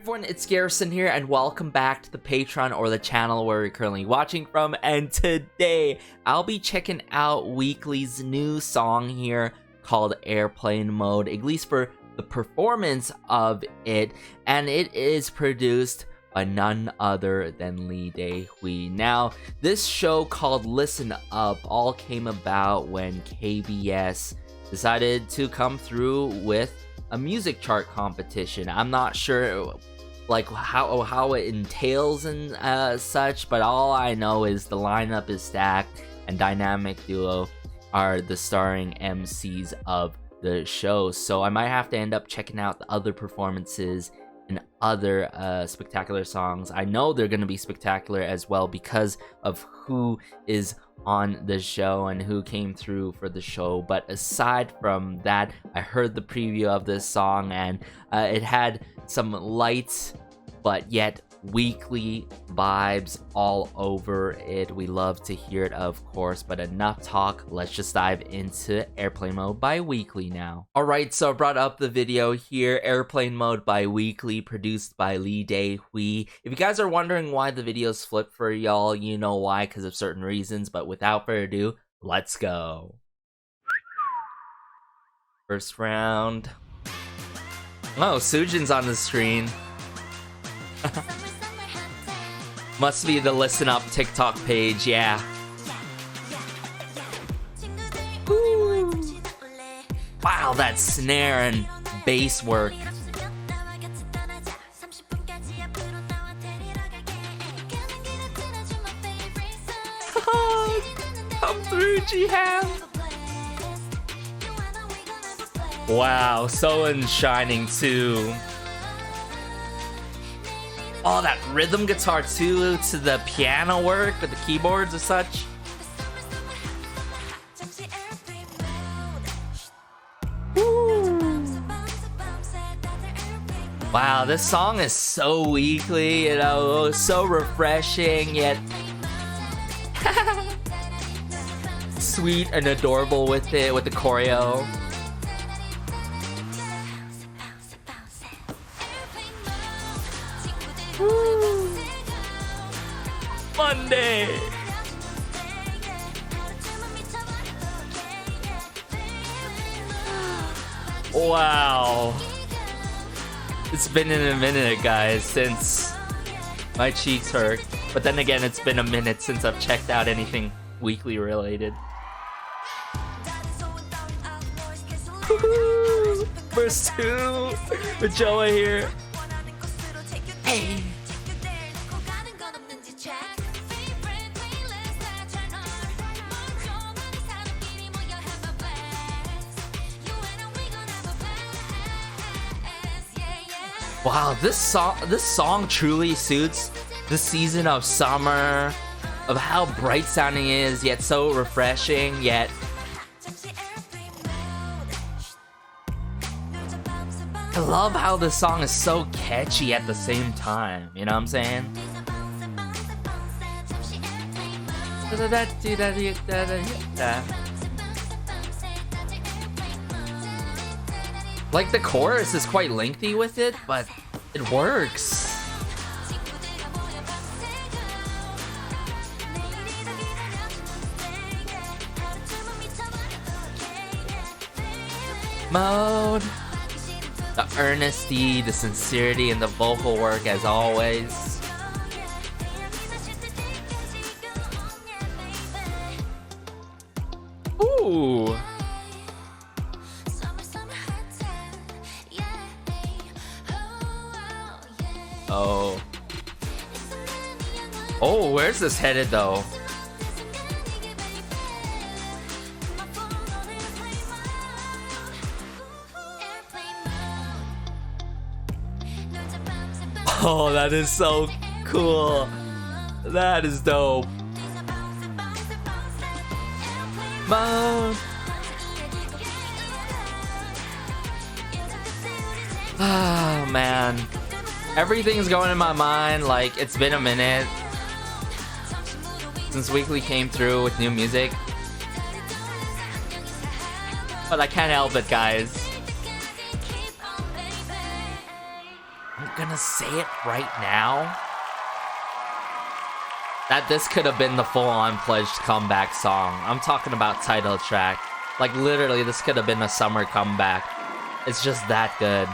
Everyone, it's Garrison here, and welcome back to the Patreon, or the channel where you're currently watching from. And today, I'll be checking out Weekly's new song here called Airplane Mode, at least for the performance of it, and it is produced by none other than Lee Daehwi. Now, this show called Listen Up all came about when KBS decided to come through with a music chart competition. I'm not sure like how it entails and such, but all I know is the lineup is stacked and Dynamic Duo are the starring MCs of the show. So I might have to end up checking out the other performances and other spectacular songs. I know they're gonna be spectacular as well because of who is on the show and who came through for the show. But aside from that, I heard the preview of this song and it had some light but yet Weekly vibes all over it. We love to hear it, of course, but enough talk. Let's just dive into Airplane Mode by Weekly now. Alright, so I brought up the video here, Airplane Mode by Weekly, produced by Lee Daehwi. If you guys are wondering why the videos flip for y'all, you know why, because of certain reasons, but without further ado, let's go. First round. Oh, Soojin's on the screen. Must be the Listen Up TikTok page, yeah. Ooh. Wow, that snare and bass work. Come through, Jihan. Wow, Solan's shining too. Oh, that rhythm guitar too, to the piano work with the keyboards and such. Woo. Wow, this song is so Weekly, you know, so refreshing yet sweet and adorable with it, with the choreo. Woo. Monday. Wow. It's been in a minute, guys, since my cheeks hurt. But then again, it's been a minute since I've checked out anything Weekly related. Verse 2 with Joa here. Hey. Wow, this song truly suits the season of summer, of how bright sounding it is, yet so refreshing, yet I love how the song is so catchy at the same time, you know what I'm saying? Like, the chorus is quite lengthy with it, but it works. Mode. The earnesty, the sincerity, and the vocal work as always. Ooh. Oh. Oh, where's this headed though? Oh, that is so cool. That is dope. Mom. Oh, man. Everything's going in my mind like it's been a minute since Weekly came through with new music. But I can't help it, guys. I'm gonna say it right now. That this could have been the full-on pledged comeback song. I'm talking about title track. Like, literally, this could have been a summer comeback. It's just that good.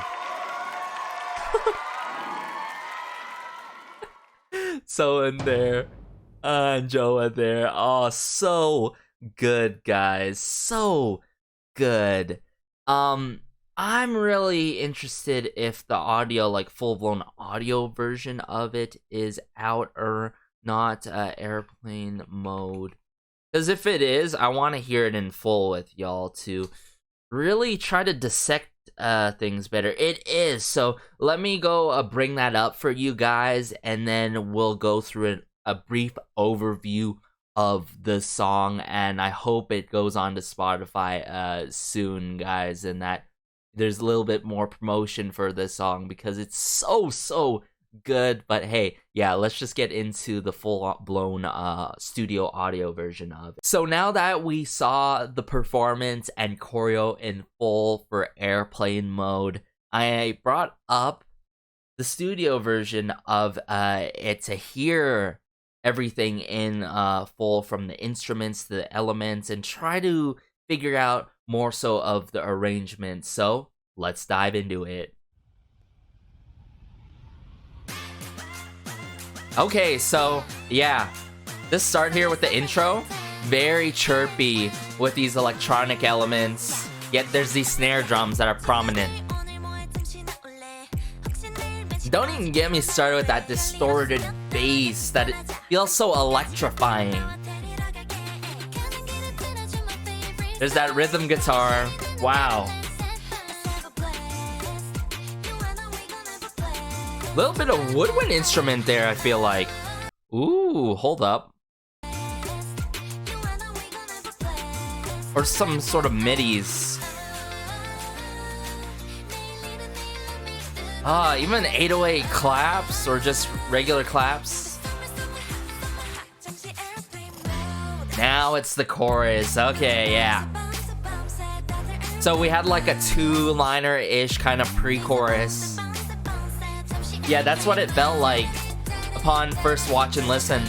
So in there. And Joa there. Oh, so good, guys. So good. I'm really interested if the audio, like full-blown audio version of it is out or not, airplane mode. Because if it is, I want to hear it in full with y'all to really try to dissect things better. It is, so let me go bring that up for you guys, and then we'll go through a brief overview of the song, and I hope it goes on to Spotify soon, guys, and that there's a little bit more promotion for this song because it's so good. But hey, yeah, let's just get into the full-blown studio audio version of it. So now that we saw the performance and choreo in full for airplane mode, I brought up the studio version of it to hear everything in full, from the instruments to the elements, and try to figure out more so of the arrangement. So let's dive into it. Okay, so yeah, this start here with the intro, very chirpy with these electronic elements, yet there's these snare drums that are prominent. Don't even get me started with that distorted bass that it feels so electrifying. There's that rhythm guitar. Wow. Little bit of woodwind instrument there, I feel like. Ooh, hold up. Or some sort of midis. Even 808 claps or just regular claps. Now it's the chorus. Okay, yeah. So we had like a two-liner-ish kind of pre-chorus. Yeah, that's what it felt like upon first watch and listen.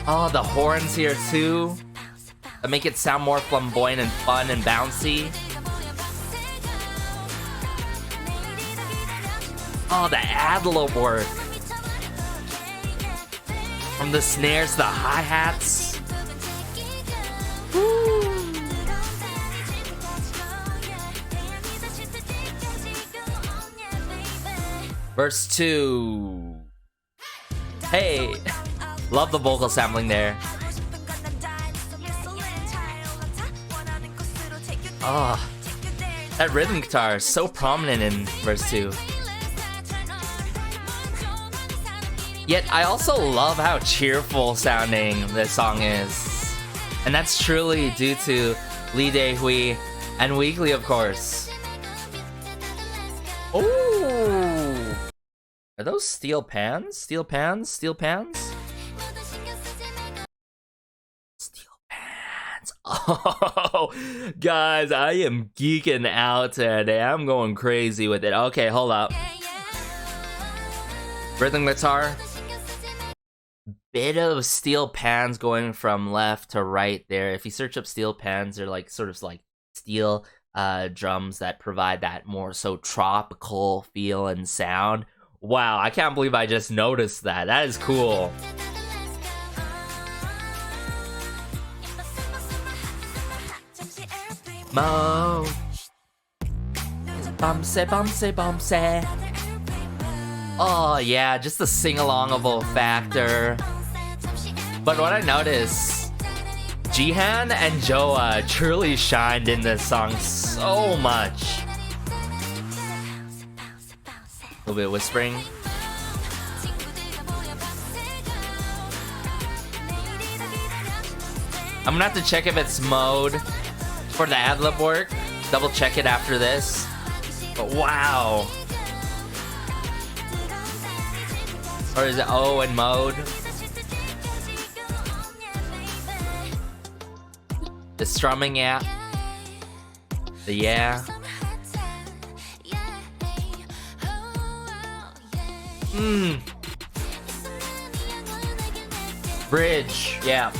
Oh, the horns here too, that make it sound more flamboyant and fun and bouncy. Oh, the ad-lib work. From the snares to the hi-hats. Verse 2. Hey, love the vocal sampling there. Oh, that rhythm guitar is so prominent in verse 2. Yet I also love how cheerful sounding this song is. And that's truly due to Lee Daehwi and Weeekly, of course. Ooh! Are those steel pans? Steel pans? Steel pans? Steel pans. Oh, guys, I am geeking out today. I'm going crazy with it. Okay, hold up. Rhythm guitar. Bit of steel pans going from left to right there. If you search up steel pans, they're like sort of like steel drums that provide that more so tropical feel and sound. Wow, I can't believe I just noticed that. That is cool. Mo. Bumsy, bumsy, bumsy. Oh yeah, just the sing-alongable factor. But what I noticed, Jihan and Joa truly shined in this song so much. A little bit of whispering. I'm gonna have to check if it's mode for the ad-lib work. Double check it after this. But wow. Or is it O in mode? The strumming, yeah. The yeah. Bridge, yeah.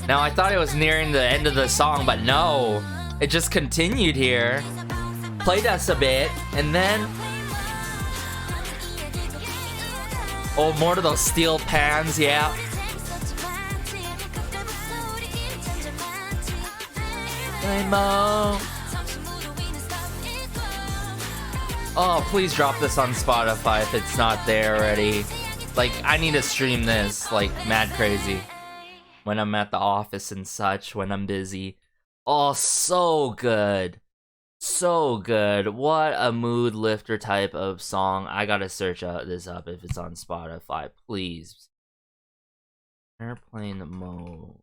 Now, I thought it was nearing the end of the song, but no. It just continued here. Played us a bit, and then... oh, more of those steel pans, yeah. Oh, please drop this on Spotify if it's not there already. Like, I need to stream this, like, mad crazy. When I'm at the office and such, when I'm busy. Oh, so good. So good. What a mood lifter type of song. I gotta search this up if it's on Spotify, please. Airplane mode.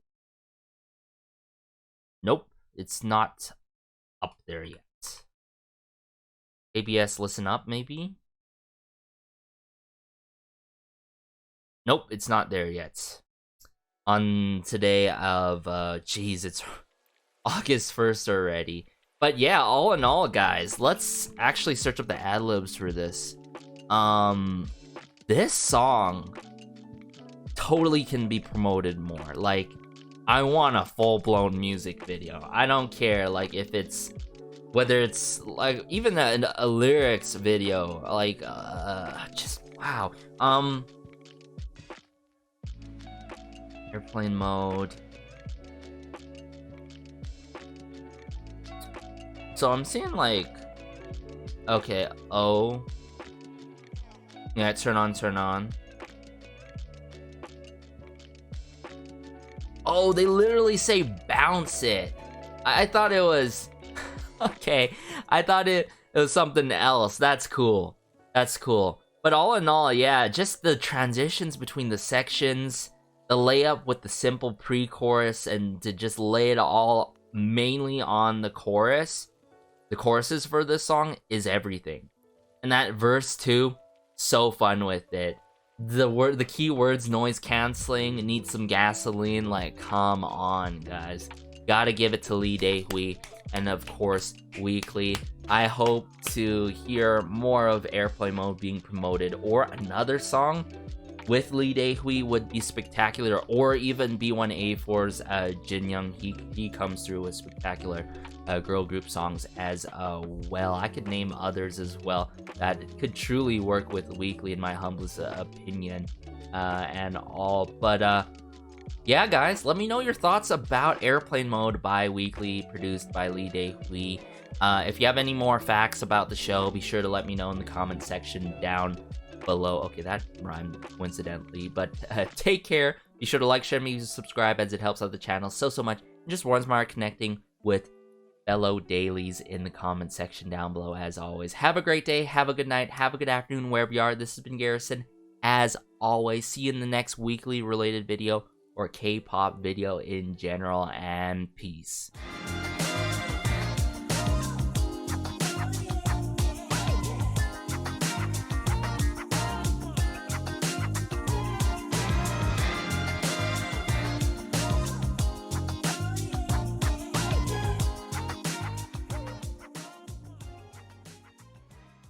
Nope, it's not up there yet. ABS listen up, maybe? Nope, it's not there yet. On today of, geez, it's August 1st already. But yeah, all in all, guys, let's actually search up the ad-libs for this. This song totally can be promoted more. Like, I want a full-blown music video. I don't care, like, if it's, whether it's, like, even a lyrics video, like, just, wow. Airplane mode. So I'm seeing like, okay, oh, yeah, turn on, turn on. Oh, they literally say bounce it. I thought it was, okay, I thought it was something else. That's cool. That's cool. But all in all, yeah, just the transitions between the sections, the layup with the simple pre-chorus, and to just lay it all mainly on the chorus. The choruses for this song is everything. And that verse too, so fun with it. The key words, noise canceling, need some gasoline, like, come on, guys. Gotta give it to Lee Daehwi, and of course, Weeekly. I hope to hear more of Airplane Mode being promoted, or another song with Lee Daehwi would be spectacular, or even B1A4's Jin Young. He comes through with spectacular girl group songs as well. I could name others as well that could truly work with Weeekly, in my humblest opinion, and all. But yeah, guys, let me know your thoughts about Airplane Mode by Weeekly, produced by Lee Daehwi. If you have any more facts about the show, be sure to let me know in the comment section down below. Okay, that rhymed coincidentally, but take care. Be sure to like, share, maybe subscribe, as it helps out the channel so much. It just warms my heart connecting with fellow dailies in the comment section down below. As always, have a great day, have a good night, have a good afternoon, wherever you are. This has been Garrison. As always, see you in the next Weeekly related video, or K-pop video in general, and peace.